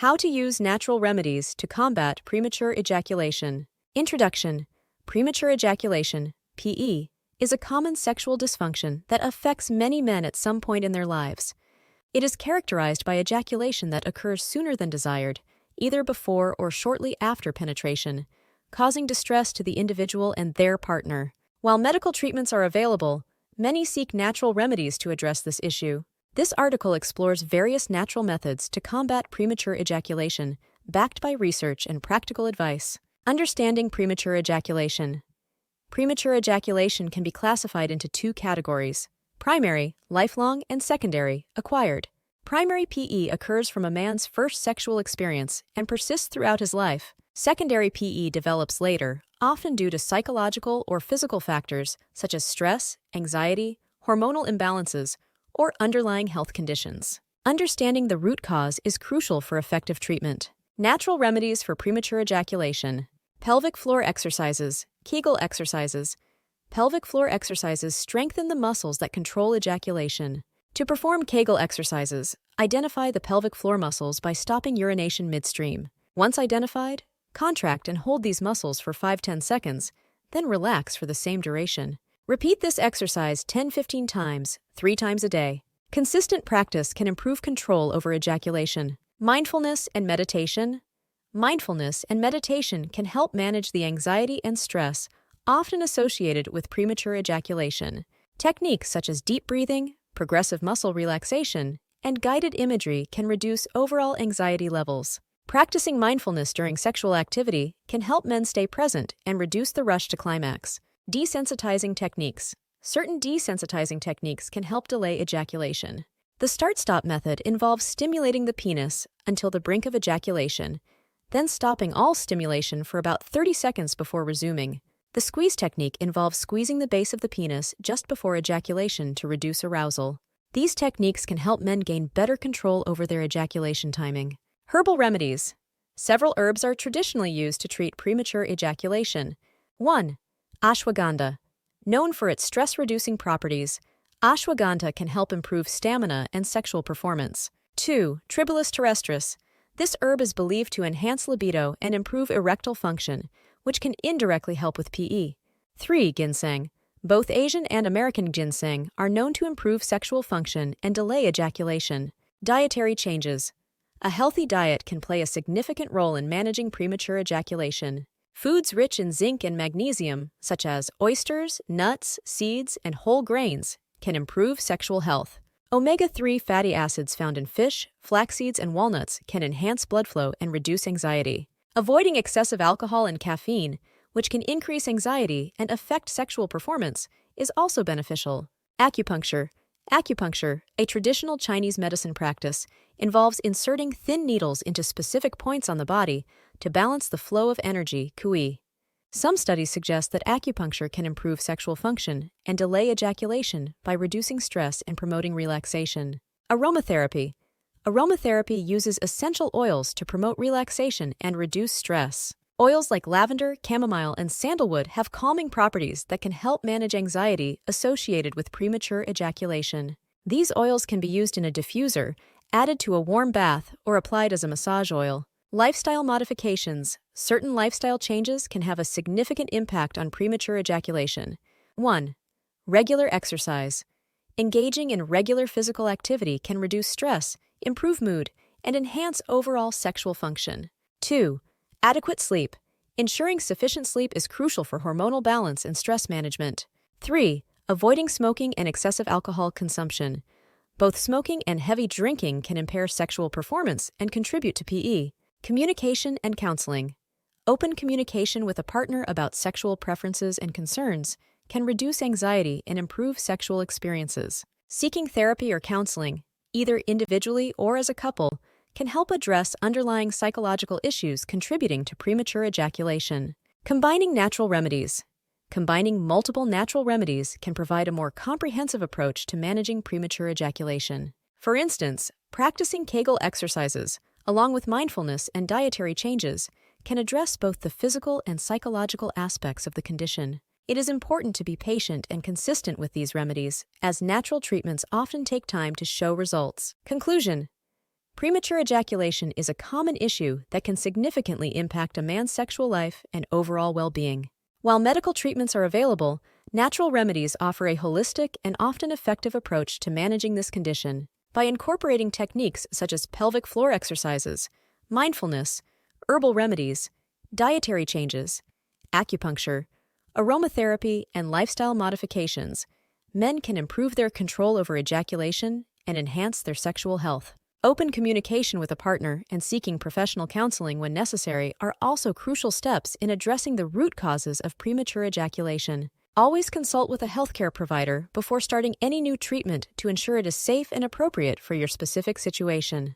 How to use natural remedies to combat premature ejaculation. Introduction. Premature ejaculation, PE, is a common sexual dysfunction that affects many men at some point in their lives. It is characterized by ejaculation that occurs sooner than desired, either before or shortly after penetration, causing distress to the individual and their partner. While medical treatments are available, many seek natural remedies to address this issue. This article explores various natural methods to combat premature ejaculation, backed by research and practical advice. Understanding premature ejaculation. Premature ejaculation can be classified into two categories: primary, lifelong, and secondary, acquired. Primary PE occurs from a man's first sexual experience and persists throughout his life. Secondary PE develops later, often due to psychological or physical factors such as stress, anxiety, hormonal imbalances, or underlying health conditions. Understanding the root cause is crucial for effective treatment. Natural remedies for premature ejaculation. Pelvic floor exercises, Kegel exercises. Pelvic floor exercises strengthen the muscles that control ejaculation. To perform Kegel exercises, identify the pelvic floor muscles by stopping urination midstream. Once identified, contract and hold these muscles for 5-10 seconds, then relax for the same duration. Repeat this exercise 10-15 times, 3 times a day. Consistent practice can improve control over ejaculation. Mindfulness and meditation. Mindfulness and meditation can help manage the anxiety and stress often associated with premature ejaculation. Techniques such as deep breathing, progressive muscle relaxation, and guided imagery can reduce overall anxiety levels. Practicing mindfulness during sexual activity can help men stay present and reduce the rush to climax. Desensitizing techniques. Certain desensitizing techniques can help delay ejaculation. The start-stop method involves stimulating the penis until the brink of ejaculation, then stopping all stimulation for about 30 seconds before resuming. The squeeze technique involves squeezing the base of the penis just before ejaculation to reduce arousal. These techniques can help men gain better control over their ejaculation timing. Herbal remedies. Several herbs are traditionally used to treat premature ejaculation. 1. Ashwagandha. Known for its stress-reducing properties, ashwagandha can help improve stamina and sexual performance. 2. Tribulus terrestris. This herb is believed to enhance libido and improve erectile function, which can indirectly help with PE. 3. Ginseng. Both Asian and American ginseng are known to improve sexual function and delay ejaculation. Dietary changes. A healthy diet can play a significant role in managing premature ejaculation. Foods rich in zinc and magnesium, such as oysters, nuts, seeds, and whole grains, can improve sexual health. Omega-3 fatty acids found in fish, flax seeds, and walnuts can enhance blood flow and reduce anxiety. Avoiding excessive alcohol and caffeine, which can increase anxiety and affect sexual performance, is also beneficial. Acupuncture. Acupuncture, a traditional Chinese medicine practice, involves inserting thin needles into specific points on the body to balance the flow of energy, qi. Some studies suggest that acupuncture can improve sexual function and delay ejaculation by reducing stress and promoting relaxation. Aromatherapy. Aromatherapy uses essential oils to promote relaxation and reduce stress. Oils like lavender, chamomile, and sandalwood have calming properties that can help manage anxiety associated with premature ejaculation. These oils can be used in a diffuser, added to a warm bath, or applied as a massage oil. Lifestyle modifications. Certain lifestyle changes can have a significant impact on premature ejaculation. 1. Regular exercise. Engaging in regular physical activity can reduce stress, improve mood, and enhance overall sexual function. 2. Adequate sleep. Ensuring sufficient sleep is crucial for hormonal balance and stress management. 3. Avoiding smoking and excessive alcohol consumption. Both smoking and heavy drinking can impair sexual performance and contribute to PE. Communication and counseling. Open communication with a partner about sexual preferences and concerns can reduce anxiety and improve sexual experiences. Seeking therapy or counseling, either individually or as a couple, can help address underlying psychological issues contributing to premature ejaculation. Combining natural remedies. Combining multiple natural remedies can provide a more comprehensive approach to managing premature ejaculation. For instance, practicing Kegel exercises, along with mindfulness and dietary changes, can address both the physical and psychological aspects of the condition. It is important to be patient and consistent with these remedies, as natural treatments often take time to show results. Conclusion. Premature ejaculation is a common issue that can significantly impact a man's sexual life and overall well-being. While medical treatments are available, natural remedies offer a holistic and often effective approach to managing this condition. By incorporating techniques such as pelvic floor exercises, mindfulness, herbal remedies, dietary changes, acupuncture, aromatherapy, and lifestyle modifications, men can improve their control over ejaculation and enhance their sexual health. Open communication with a partner and seeking professional counseling when necessary are also crucial steps in addressing the root causes of premature ejaculation. Always consult with a healthcare provider before starting any new treatment to ensure it is safe and appropriate for your specific situation.